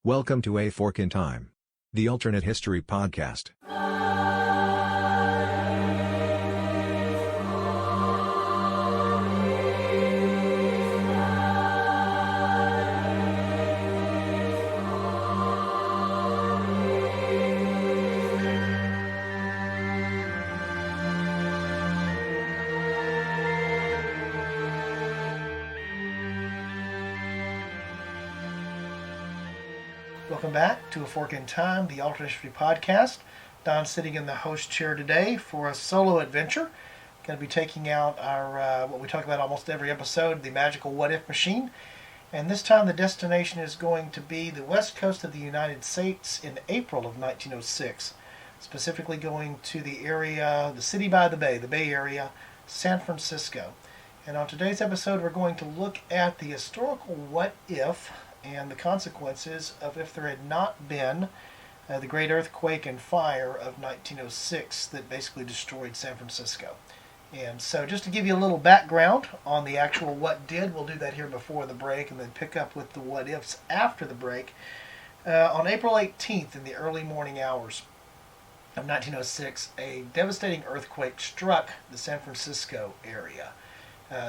Welcome to A Fork in Time, the alternate history podcast. Welcome back to A Fork in Time, the alternate history podcast. Don's sitting in the host chair today for a solo adventure. Going to be taking out our what we talk about almost every episode, the magical what-if machine. And this time the destination is going to be the west coast of the United States in April of 1906. Specifically going to the area, the city by the Bay Area, San Francisco. And on today's episode we're going to look at the historical what-if and the consequences of if there had not been the great earthquake and fire of 1906 that basically destroyed San Francisco. And so just to give you a little background on the actual what did, we'll do that here before the break and then pick up with the what ifs after the break. On April 18th in the early morning hours of 1906, a devastating earthquake struck the San Francisco area.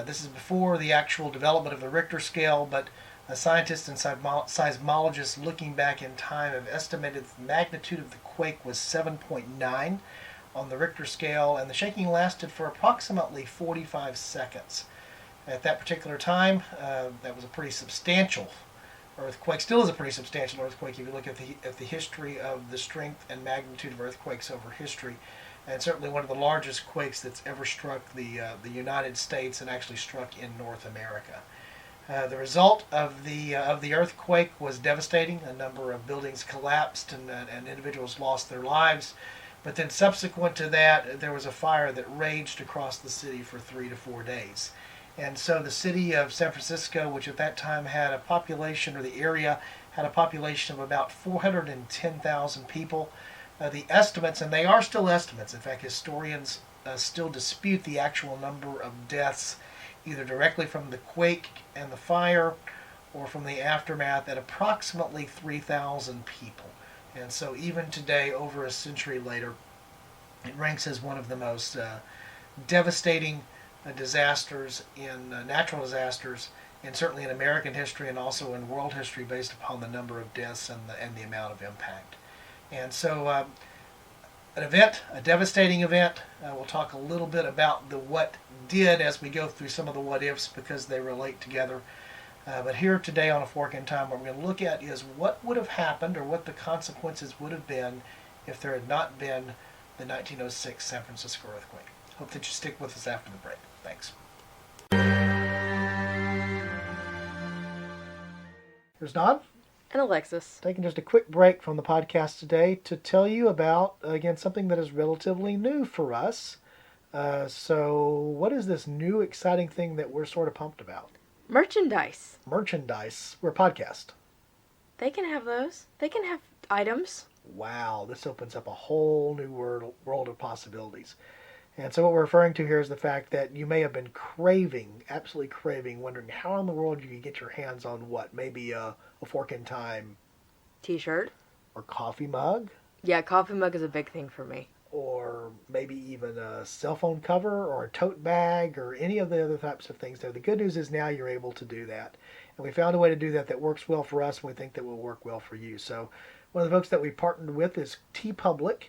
This is before the actual development of the Richter scale, but scientists and seismologists looking back in time have estimated the magnitude of the quake was 7.9 on the Richter scale, and the shaking lasted for approximately 45 seconds. At that particular time, that was a pretty substantial earthquake. Still is a pretty substantial earthquake if you look at the history of the strength and magnitude of earthquakes over history, and certainly one of the largest quakes that's ever struck the United States and actually struck in North America. The result of the earthquake was devastating. A number of buildings collapsed and individuals lost their lives. But then subsequent to that, there was a fire that raged across the city for 3 to 4 days. And so the city of San Francisco, which at that time had a population, or the area had a population of about 410,000 people. The estimates, and they are still estimates, in fact historians still dispute the actual number of deaths either directly from the quake and the fire or from the aftermath, at approximately 3,000 people. And so even today, over a century later, it ranks as one of the most devastating disasters in natural disasters, and certainly in American history and also in world history, based upon the number of deaths and the amount of impact. And so a devastating event. We'll talk a little bit about the what did as we go through some of the what ifs because they relate together. But here today on A Fork in Time, what we're going to look at is what would have happened or what the consequences would have been if there had not been the 1906 San Francisco earthquake. Hope that you stick with us after the break. Thanks. Here's Don. And Alexis. Taking just a quick break from the podcast today to tell you about, again, something that is relatively new for us. So what is this new exciting thing that we're sort of pumped about? Merchandise. Merchandise. We're a podcast. They can have those. They can have items. Wow, this opens up a whole new world of possibilities. And so what we're referring to here is the fact that you may have been absolutely craving, wondering how in the world you could get your hands on what? Maybe a Fork in Time T-shirt. Or coffee mug. Yeah, coffee mug is a big thing for me. Or maybe even a cell phone cover or a tote bag or any of the other types of things there. The good news is now you're able to do that. And we found a way to do that works well for us, and we think that will work well for you. So one of the folks that we partnered with is TeePublic.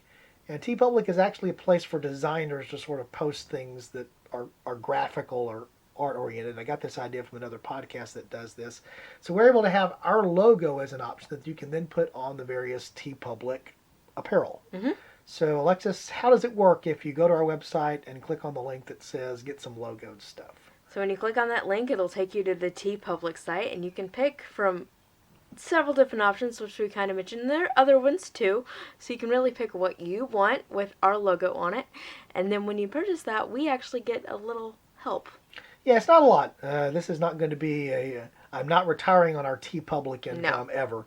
And TeePublic is actually a place for designers to sort of post things that are graphical or art-oriented. I got this idea from another podcast that does this. So we're able to have our logo as an option that you can then put on the various TeePublic apparel. Mm-hmm. So Alexis, how does it work if you go to our website and click on the link that says get some logoed stuff? So when you click on that link, it'll take you to the TeePublic site, and you can pick from several different options, which we kind of mentioned. There are other ones too, so you can really pick what you want with our logo on it. And then when you purchase that, we actually get a little help. Yeah, it's not a lot. This is not going to be I'm not retiring on our TeePublic income ever.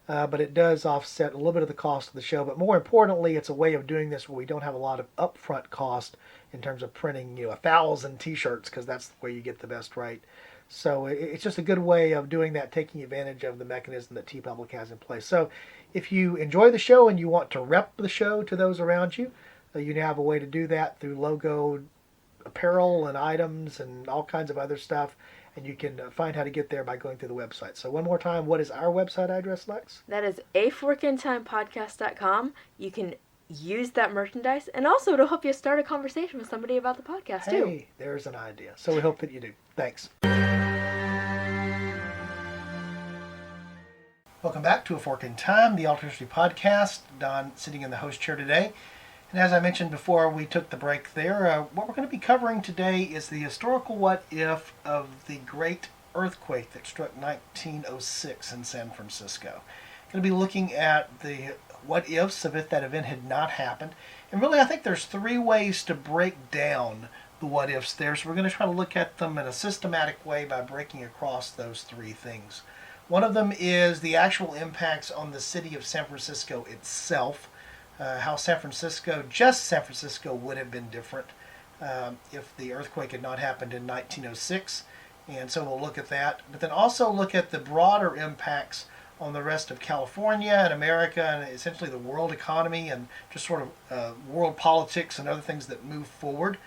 But it does offset a little bit of the cost of the show. But more importantly, it's a way of doing this where we don't have a lot of upfront cost in terms of printing 1,000 T-shirts, because that's the way you get the best rate. So it's just a good way of doing that, taking advantage of the mechanism that TeePublic has in place. So if you enjoy the show and you want to rep the show to those around you, you now have a way to do that through logo apparel and items and all kinds of other stuff. And you can find how to get there by going through the website. So one more time, what is our website address, Lex? That is aforkintimepodcast.com. You can use that merchandise, and also it'll help you start a conversation with somebody about the podcast, too. Hey, there's an idea. So we hope that you do. Thanks. Welcome back to A Fork in Time, the Alternate History Podcast. Don sitting in the host chair today. And as I mentioned before we took the break there, what we're going to be covering today is the historical what-if of the great earthquake that struck 1906 in San Francisco. Going to be looking at the what-ifs of if that event had not happened. And really, I think there's three ways to break down the what-ifs there. So we're going to try to look at them in a systematic way by breaking across those three things. One of them is the actual impacts on the city of San Francisco itself. How just San Francisco would have been different if the earthquake had not happened in 1906. And so we'll look at that. But then also look at the broader impacts on the rest of California and America and essentially the world economy and just sort of world politics and other things that move forward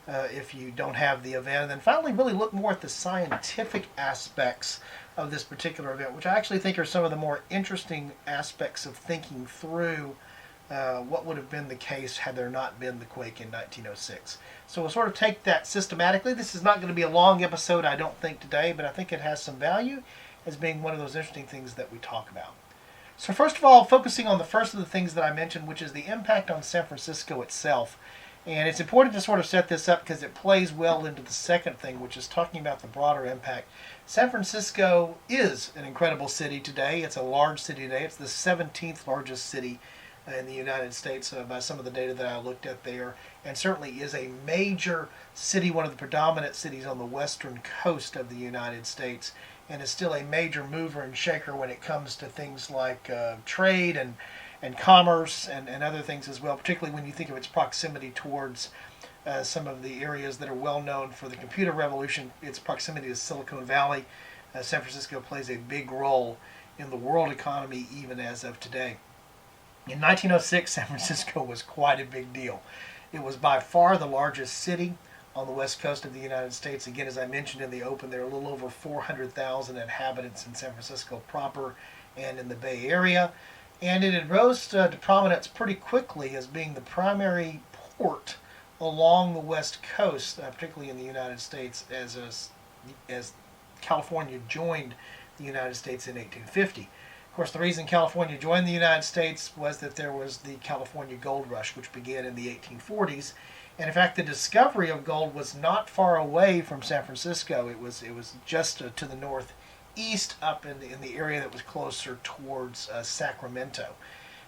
if you don't have the event. And then finally really look more at the scientific aspects of this particular event, which I actually think are some of the more interesting aspects of thinking through what would have been the case had there not been the quake in 1906. So we'll sort of take that systematically. This is not going to be a long episode, I don't think, today, but I think it has some value as being one of those interesting things that we talk about. So first of all, focusing on the first of the things that I mentioned, which is the impact on San Francisco itself. And it's important to sort of set this up because it plays well into the second thing, which is talking about the broader impact. San Francisco is an incredible city today. It's a large city today. It's the 17th largest city in the United States by some of the data that I looked at there, and certainly is a major city, one of the predominant cities on the western coast of the United States, and is still a major mover and shaker when it comes to things like trade and commerce and other things as well, particularly when you think of its proximity towards some of the areas that are well known for the computer revolution. Its proximity to Silicon Valley. San Francisco plays a big role in the world economy even as of today. In 1906, San Francisco was quite a big deal. It was by far the largest city on the west coast of the United States. Again, as I mentioned in the open, there are a little over 400,000 inhabitants in San Francisco proper and in the Bay Area. And it had rose to prominence pretty quickly as being the primary port along the west coast, particularly in the United States, as California joined the United States in 1850. Of course, the reason California joined the United States was that there was the California gold rush, which began in the 1840s. And in fact, the discovery of gold was not far away from San Francisco. It was just to the northeast, up in the area that was closer towards Sacramento.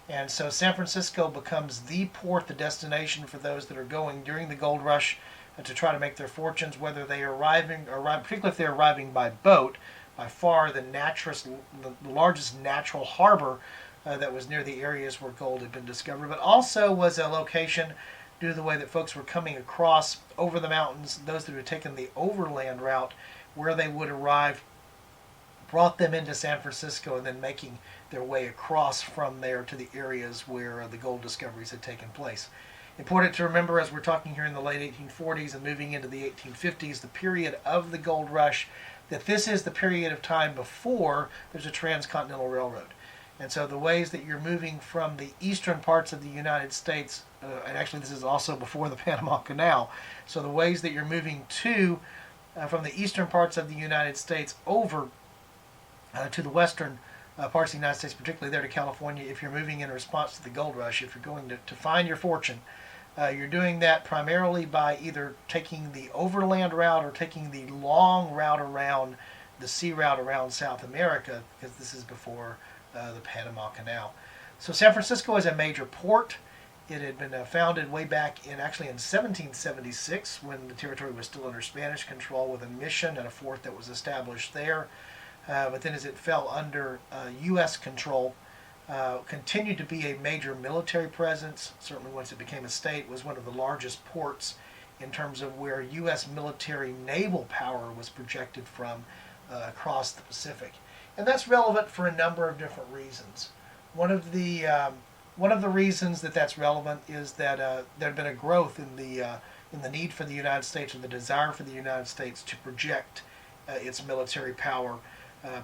And so San Francisco becomes the port, the destination for those that are going during the gold rush to try to make their fortunes, whether they are particularly if they're arriving by boat. By far the largest natural harbor that was near the areas where gold had been discovered, but also was a location due to the way that folks were coming across over the mountains. Those that had taken the overland route where they would arrive brought them into San Francisco and then making their way across from there to the areas where the gold discoveries had taken place. Important to remember as we're talking here in the late 1840s and moving into the 1850s, the period of the gold rush, that this is the period of time before there's a transcontinental railroad. And so the ways that you're moving from the eastern parts of the United States, and actually this is also before the Panama Canal, so the ways that you're moving from the eastern parts of the United States over to the western parts of the United States, particularly there to California, if you're moving in response to the gold rush, if you're going to find your fortune, you're doing that primarily by either taking the overland route or taking the long route around the sea route around South America, because this is before the Panama Canal. So San Francisco is a major port. It had been founded way back in 1776 when the territory was still under Spanish control, with a mission and a fort that was established there. But then as it fell under U.S. control, continued to be a major military presence. Certainly once it became a state, was one of the largest ports in terms of where U.S. military naval power was projected from across the Pacific. And that's relevant for a number of different reasons. One of the reasons that that's relevant is that there had been a growth in the need for the United States, or the desire for the United States to project its military power.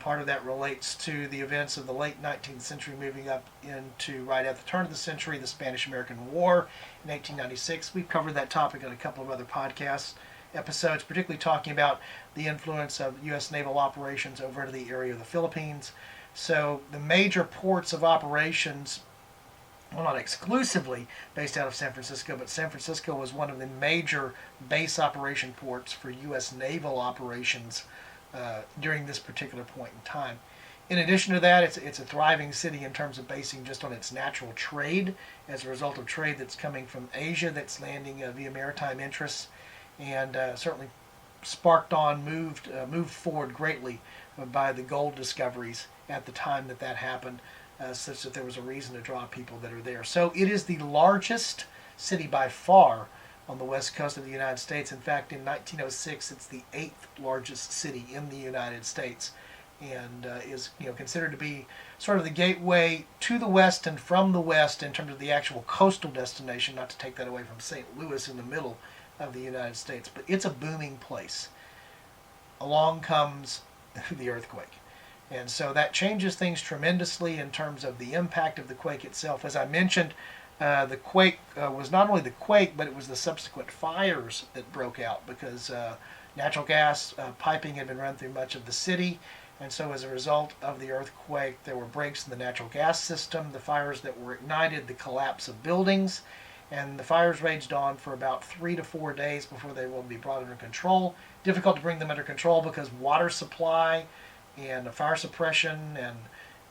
Part of that relates to the events of the late 19th century moving up into right at the turn of the century, the Spanish-American War in 1896. We've covered that topic on a couple of other podcast episodes, particularly talking about the influence of U.S. naval operations over into the area of the Philippines. So the major ports of operations, well, not exclusively based out of San Francisco, but San Francisco was one of the major base operation ports for U.S. naval operations during this particular point in time. In addition to that, it's a thriving city in terms of basing just on its natural trade, as a result of trade that's coming from Asia that's landing via maritime interests, and certainly moved forward greatly by the gold discoveries at the time that happened, such that there was a reason to draw people that are there. So it is the largest city by far on the west coast of the United States. In fact, in 1906, it's the 8th largest city in the United States, and is considered to be sort of the gateway to the west and from the west in terms of the actual coastal destination, not to take that away from St. Louis in the middle of the United States. But it's a booming place. Along comes the earthquake. And so that changes things tremendously in terms of the impact of the quake itself. As I mentioned, the quake was not only the quake, but it was the subsequent fires that broke out, because natural gas piping had been run through much of the city. And so as a result of the earthquake, there were breaks in the natural gas system, the fires that were ignited, the collapse of buildings, and the fires raged on for about 3 to 4 days before they will be brought under control. Difficult to bring them under control because water supply and fire suppression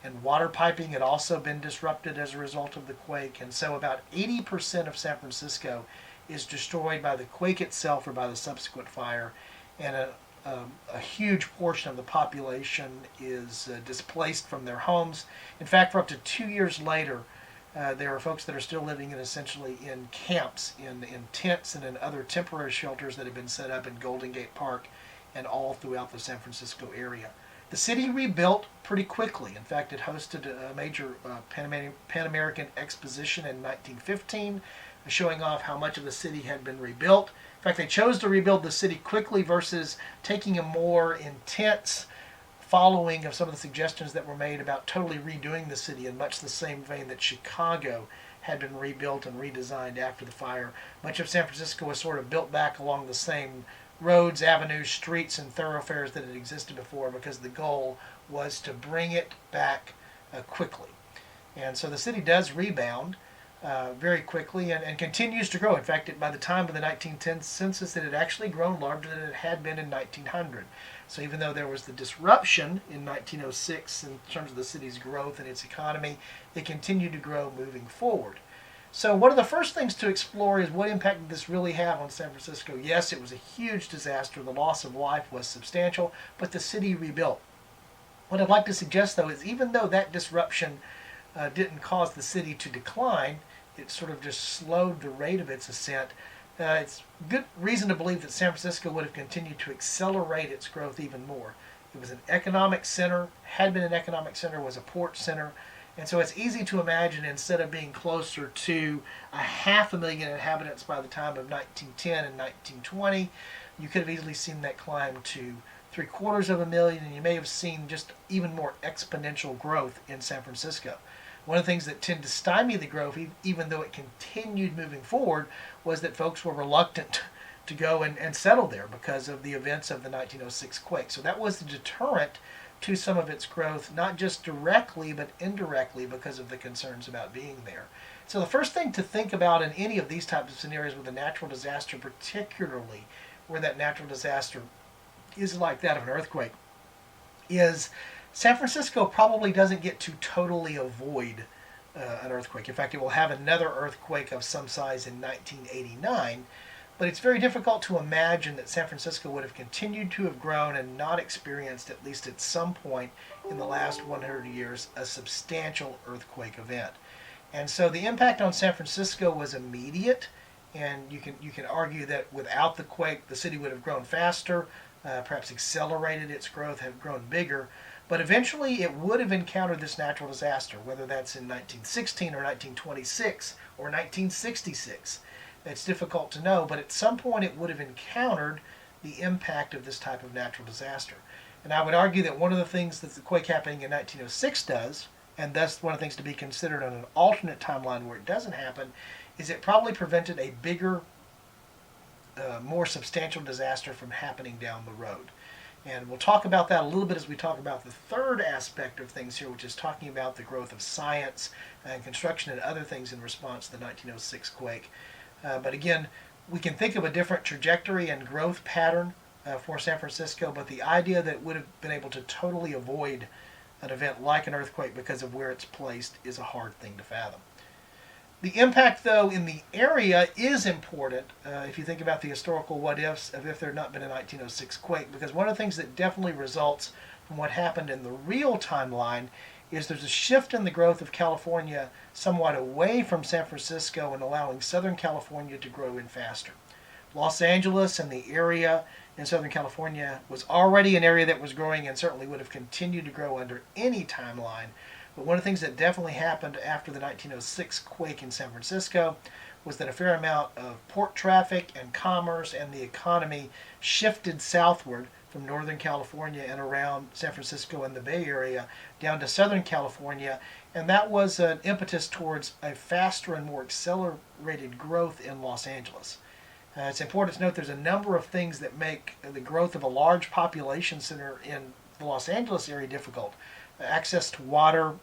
and water piping had also been disrupted as a result of the quake. And so about 80% of San Francisco is destroyed by the quake itself or by the subsequent fire, and a huge portion of the population is displaced from their homes. In fact, for up to 2 years later, there are folks that are still living essentially in camps, in tents, and in other temporary shelters that have been set up in Golden Gate Park and all throughout the San Francisco area. The city rebuilt pretty quickly. In fact, it hosted a major Pan American exposition in 1915, showing off how much of the city had been rebuilt. In fact, they chose to rebuild the city quickly versus taking a more intense following of some of the suggestions that were made about totally redoing the city in much the same vein that Chicago had been rebuilt and redesigned after the fire. Much of San Francisco was sort of built back along the same roads, avenues, streets, and thoroughfares that had existed before, because the goal was to bring it back quickly. And so the city does rebound very quickly and continues to grow. In fact, by the time of the 1910 census, it had actually grown larger than it had been in 1900. So even though there was the disruption in 1906 in terms of the city's growth and its economy, it continued to grow moving forward. So one of the first things to explore is what impact did this really have on San Francisco? Yes, it was a huge disaster. The loss of life was substantial, but the city rebuilt. What I'd like to suggest, though, is even though that disruption didn't cause the city to decline, it sort of just slowed the rate of its ascent. It's good reason to believe that San Francisco would have continued to accelerate its growth even more. It was an economic center, had been an economic center, was a port center, and so it's easy to imagine, instead of being closer to 500,000 inhabitants by the time of 1910 and 1920, you could have easily seen that climb to 750,000, and you may have seen just even more exponential growth in San Francisco. One of the things that tended to stymie the growth, even though it continued moving forward, was that folks were reluctant to go and settle there because of the events of the 1906 quake. So that was the deterrent to some of its growth, not just directly but indirectly because of the concerns about being there. So the first thing to think about in any of these types of scenarios with a natural disaster, particularly where that natural disaster is like that of an earthquake, is San Francisco probably doesn't get to totally avoid an earthquake. In fact, it will have another earthquake of some size in 1989, but it's very difficult to imagine that San Francisco would have continued to have grown and not experienced, at least at some point in the last 100 years, a substantial earthquake event. And so the impact on San Francisco was immediate and you can argue that without the quake, the city would have grown faster, perhaps accelerated its growth, have grown bigger. But eventually it would have encountered this natural disaster, whether that's in 1916 or 1926 or 1966. It's difficult to know, but at some point it would have encountered the impact of this type of natural disaster. And I would argue that one of the things that the quake happening in 1906 does, and thus one of the things to be considered on an alternate timeline where it doesn't happen, is it probably prevented a bigger, more substantial disaster from happening down the road. And we'll talk about that a little bit as we talk about the third aspect of things here, which is talking about the growth of science and construction and other things in response to the 1906 quake. But again, we can think of a different trajectory and growth pattern for San Francisco, but the idea that it would have been able to totally avoid an event like an earthquake because of where it's placed is a hard thing to fathom. The impact, though, in the area is important if you think about the historical what-ifs of if there had not been a 1906 quake, because one of the things that definitely results from what happened in the real timeline is there's a shift in the growth of California somewhat away from San Francisco and allowing Southern California to grow in faster. Los Angeles and the area in Southern California was already an area that was growing and certainly would have continued to grow under any timeline. But one of the things that definitely happened after the 1906 quake in San Francisco was that a fair amount of port traffic and commerce and the economy shifted southward from Northern California and around San Francisco and the Bay Area down to Southern California, and that was an impetus towards a faster and more accelerated growth in Los Angeles. It's important to note there's a number of things that make the growth of a large population center in the Los Angeles area difficult. Access to water,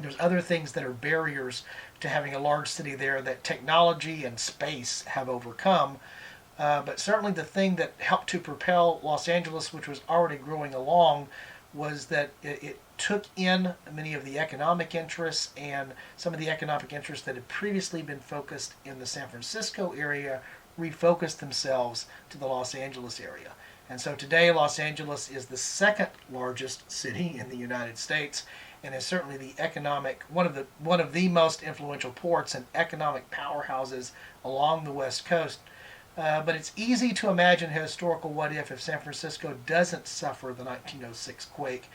there's other things that are barriers to having a large city there that technology and space have overcome. But certainly the thing that helped to propel Los Angeles, which was already growing along, was that it took in many of the economic interests, and some of the economic interests that had previously been focused in the San Francisco area refocused themselves to the Los Angeles area. And so today Los Angeles is the second largest city in the United States, and is certainly the economic one of the most influential ports and economic powerhouses along the West Coast. But it's easy to imagine a historical what if San Francisco doesn't suffer the 1906 quake,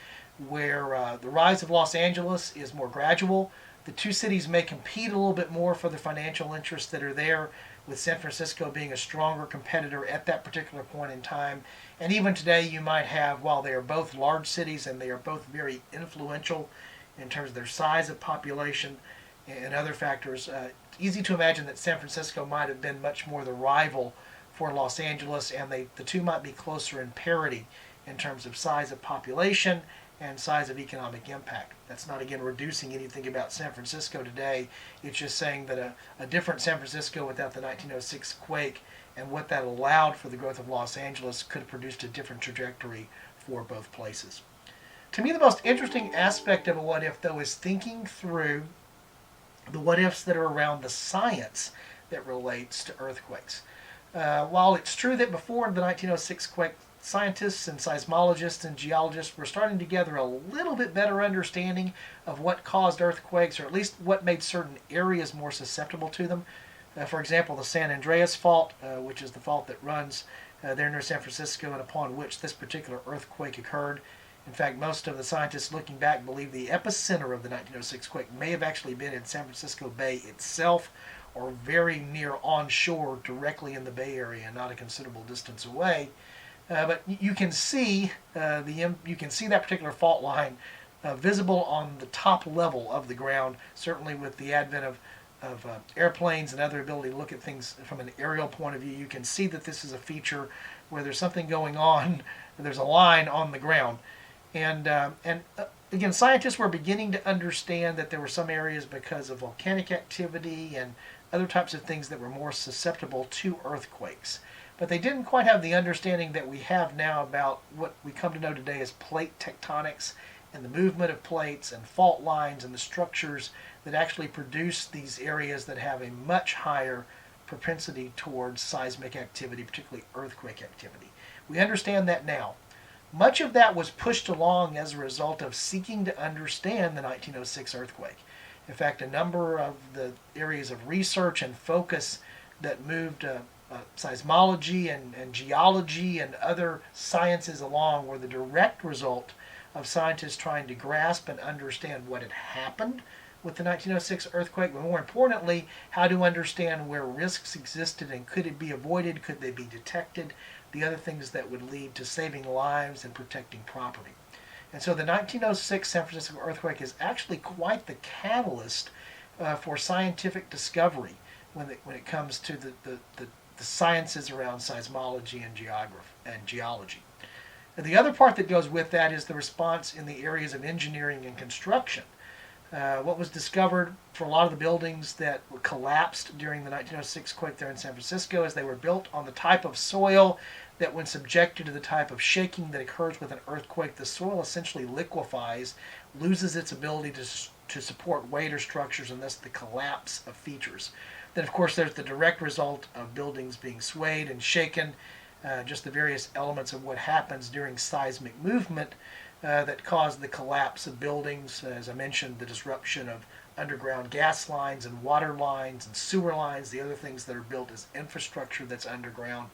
where the rise of Los Angeles is more gradual. The two cities may compete a little bit more for the financial interests that are there, with San Francisco being a stronger competitor at that particular point in time. And even today you might have, while they are both large cities and they are both very influential in terms of their size of population and other factors, easy to imagine that San Francisco might have been much more the rival for Los Angeles, and the two might be closer in parity in terms of size of population and size of economic impact. That's not, again, reducing anything about San Francisco today. It's just saying that a different San Francisco without the 1906 quake and what that allowed for the growth of Los Angeles could have produced a different trajectory for both places. To me, the most interesting aspect of a what if, though, is thinking through the what ifs that are around the science that relates to earthquakes. While it's true that before the 1906 quake, scientists and seismologists and geologists were starting to gather a little bit better understanding of what caused earthquakes, or at least what made certain areas more susceptible to them. For example, the San Andreas Fault, which is the fault that runs there near San Francisco and upon which this particular earthquake occurred. In fact, most of the scientists looking back believe the epicenter of the 1906 quake may have actually been in San Francisco Bay itself, or very near onshore directly in the Bay Area, not a considerable distance away. But you can see that particular fault line visible on the top level of the ground. Certainly, with the advent of airplanes and other ability to look at things from an aerial point of view, you can see that this is a feature where there's something going on. There's a line on the ground, and again, scientists were beginning to understand that there were some areas because of volcanic activity and other types of things that were more susceptible to earthquakes. But they didn't quite have the understanding that we have now about what we come to know today as plate tectonics and the movement of plates and fault lines and the structures that actually produce these areas that have a much higher propensity towards seismic activity, particularly earthquake activity. We understand that now. Much of that was pushed along as a result of seeking to understand the 1906 earthquake. In fact, a number of the areas of research and focus that moved seismology and geology and other sciences along were the direct result of scientists trying to grasp and understand what had happened with the 1906 earthquake, but more importantly, how to understand where risks existed and could it be avoided, could they be detected, the other things that would lead to saving lives and protecting property. And so the 1906 San Francisco earthquake is actually quite the catalyst for scientific discovery when it comes to the sciences around seismology and geology. And the other part that goes with that is the response in the areas of engineering and construction. What was discovered for a lot of the buildings that were collapsed during the 1906 quake there in San Francisco is they were built on the type of soil that when subjected to the type of shaking that occurs with an earthquake, the soil essentially liquefies, loses its ability to support weight or structures, and thus the collapse of features. Then, of course, there's the direct result of buildings being swayed and shaken, just the various elements of what happens during seismic movement that caused the collapse of buildings. As I mentioned, the disruption of underground gas lines and water lines and sewer lines, the other things that are built as infrastructure that's underground.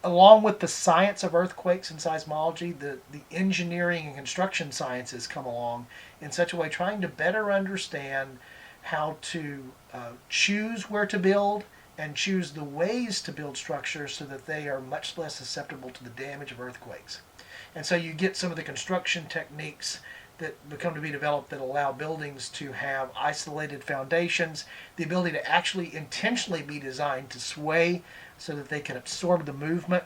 Along with the science of earthquakes and seismology, the engineering and construction sciences come along in such a way trying to better understand how to choose where to build and choose the ways to build structures so that they are much less susceptible to the damage of earthquakes. And so you get some of the construction techniques that become to be developed that allow buildings to have isolated foundations, the ability to actually intentionally be designed to sway so that they can absorb the movement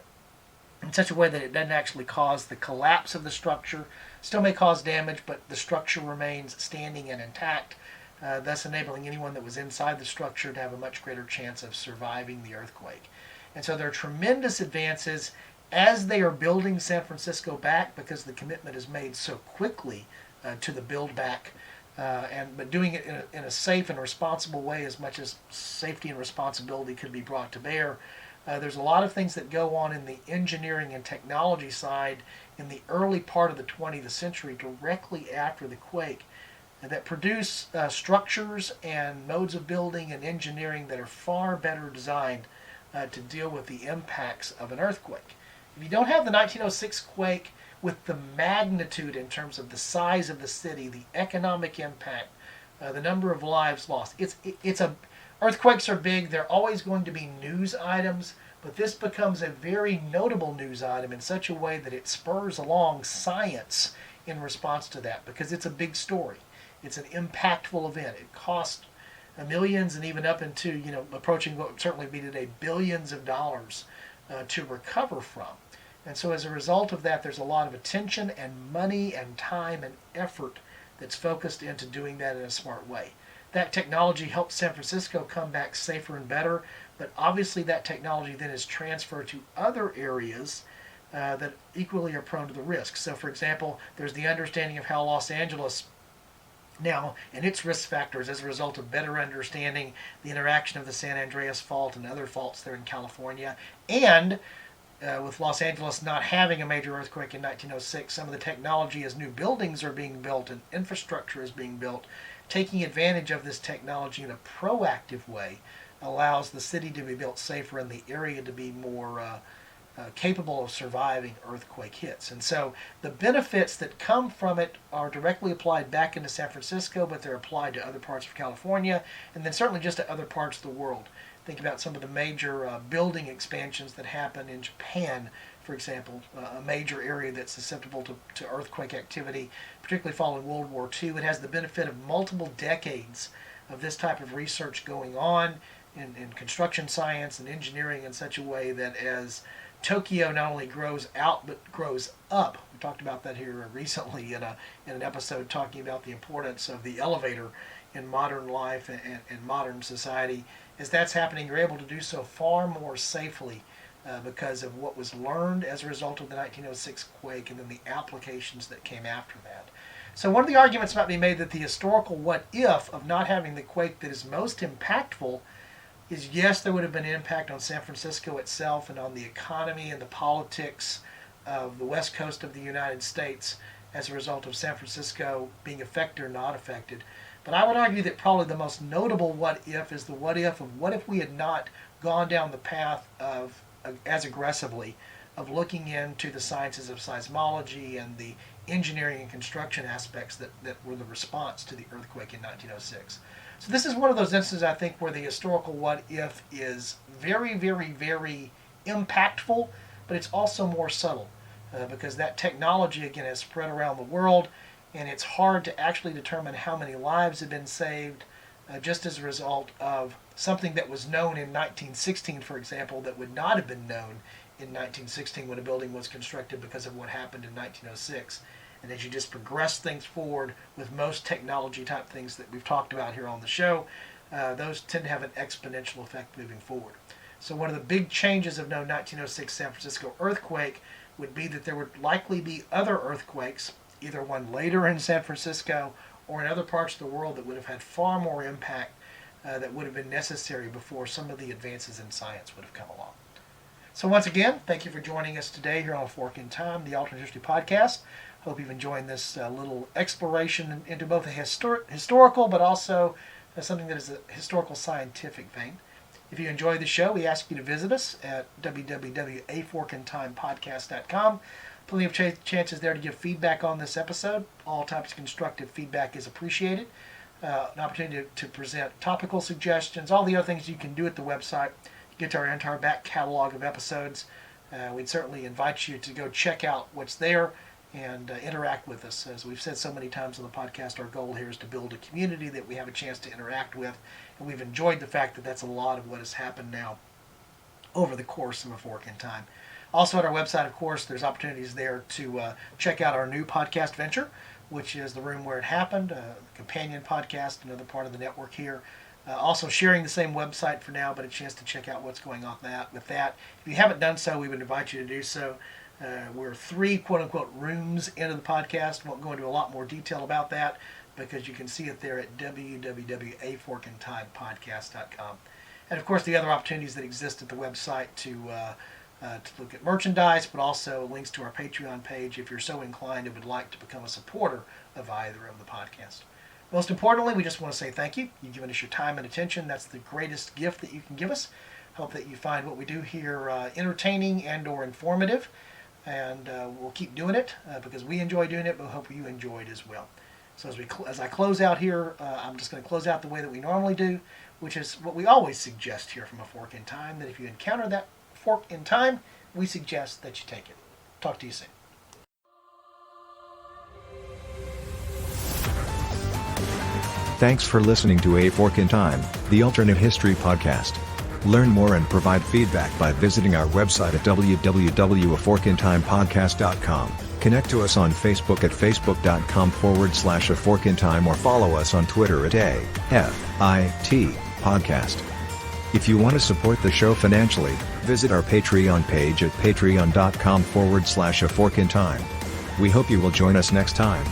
in such a way that it doesn't actually cause the collapse of the structure. Still may cause damage, but the structure remains standing and intact, thus enabling anyone that was inside the structure to have a much greater chance of surviving the earthquake. And so there are tremendous advances as they are building San Francisco back because the commitment is made so quickly to the build back, but doing it in a safe and responsible way as much as safety and responsibility could be brought to bear. There's a lot of things that go on in the engineering and technology side in the early part of the 20th century directly after the quake that produce structures and modes of building and engineering that are far better designed to deal with the impacts of an earthquake. If you don't have the 1906 quake with the magnitude in terms of the size of the city, the economic impact, the number of lives lost, earthquakes are big. They're always going to be news items, but this becomes a very notable news item in such a way that it spurs along science in response to that because it's a big story. It's an impactful event. It cost millions and even up into, approaching what would certainly be today billions of dollars to recover from. And so as a result of that, there's a lot of attention and money and time and effort that's focused into doing that in a smart way. That technology helped San Francisco come back safer and better, but obviously that technology then is transferred to other areas that equally are prone to the risk. So for example, there's the understanding of how Los Angeles now and its risk factors as a result of better understanding the interaction of the San Andreas Fault and other faults there in California, and with Los Angeles not having a major earthquake in 1906, some of the technology as new buildings are being built and infrastructure is being built, taking advantage of this technology in a proactive way allows the city to be built safer and the area to be more capable of surviving earthquake hits. And so the benefits that come from it are directly applied back into San Francisco, but they're applied to other parts of California and then certainly just to other parts of the world. Think about some of the major building expansions that happen in Japan, for example, a major area that's susceptible to earthquake activity, particularly following World War II. It has the benefit of multiple decades of this type of research going on in construction science and engineering in such a way that as Tokyo not only grows out but grows up. We talked about that here recently in an episode talking about the importance of the elevator in modern life and modern society. As that's happening, you're able to do so far more safely because of what was learned as a result of the 1906 quake and then the applications that came after that. So one of the arguments might be made that the historical what if of not having the quake that is most impactful is yes, there would have been an impact on San Francisco itself and on the economy and the politics of the west coast of the United States as a result of San Francisco being affected or not affected. But I would argue that probably the most notable what if is the what if of what if we had not gone down the path of as aggressively of looking into the sciences of seismology and the engineering and construction aspects that were the response to the earthquake in 1906. So this is one of those instances, I think, where the historical what if is very, very, very impactful, but it's also more subtle because that technology, again, has spread around the world, and it's hard to actually determine how many lives have been saved just as a result of something that was known in 1916, for example, that would not have been known in 1916 when a building was constructed because of what happened in 1906. And as you just progress things forward with most technology type things that we've talked about here on the show, those tend to have an exponential effect moving forward. So one of the big changes of no 1906 San Francisco earthquake would be that there would likely be other earthquakes, either one later in San Francisco or in other parts of the world, that would have had far more impact that would have been necessary before some of the advances in science would have come along. So once again, thank you for joining us today here on Fork in Time, the Alternate History Podcast. Hope you've enjoyed this little exploration into both a historical but also something that is a historical scientific vein. If you enjoy the show, we ask you to visit us at www.aforkintimepodcast.com. Plenty of chances there to give feedback on this episode. All types of constructive feedback is appreciated. An opportunity to present topical suggestions, all the other things you can do at the website. Get to our entire back catalog of episodes. We'd certainly invite you to go check out what's there and interact with us. As we've said so many times on the podcast, our goal here is to build a community that we have a chance to interact with, and we've enjoyed the fact that that's a lot of what has happened now over the course of a Fork in Time. Also at our website, of course, there's opportunities there to check out our new podcast venture, which is The Room Where It Happened, a companion podcast, another part of the network here. Also sharing the same website for now, but a chance to check out what's going on with that. If you haven't done so, we would invite you to do so. We're 3 quote-unquote rooms into the podcast. Won't go into a lot more detail about that because you can see it there at www.aforkintimepodcast.com. And of course, the other opportunities that exist at the website to look at merchandise, but also links to our Patreon page if you're so inclined and would like to become a supporter of either of the podcasts. Most importantly, we just want to say thank you. You've given us your time and attention. That's the greatest gift that you can give us. Hope that you find what we do here entertaining and or informative. And we'll keep doing it because we enjoy doing it, but we hope you enjoy it as well. So as I close out here, I'm just going to close out the way that we normally do, which is what we always suggest here from A Fork in Time, that if you encounter that fork in time, we suggest that you take it. Talk to you soon. Thanks for listening to A Fork in Time, the Alternate History Podcast. Learn more and provide feedback by visiting our website at www.aforkintimepodcast.com. Connect to us on Facebook at facebook.com/aforkintime or follow us on Twitter at AFIT Podcast. If you want to support the show financially, visit our Patreon page at patreon.com/aforkintime. We hope you will join us next time.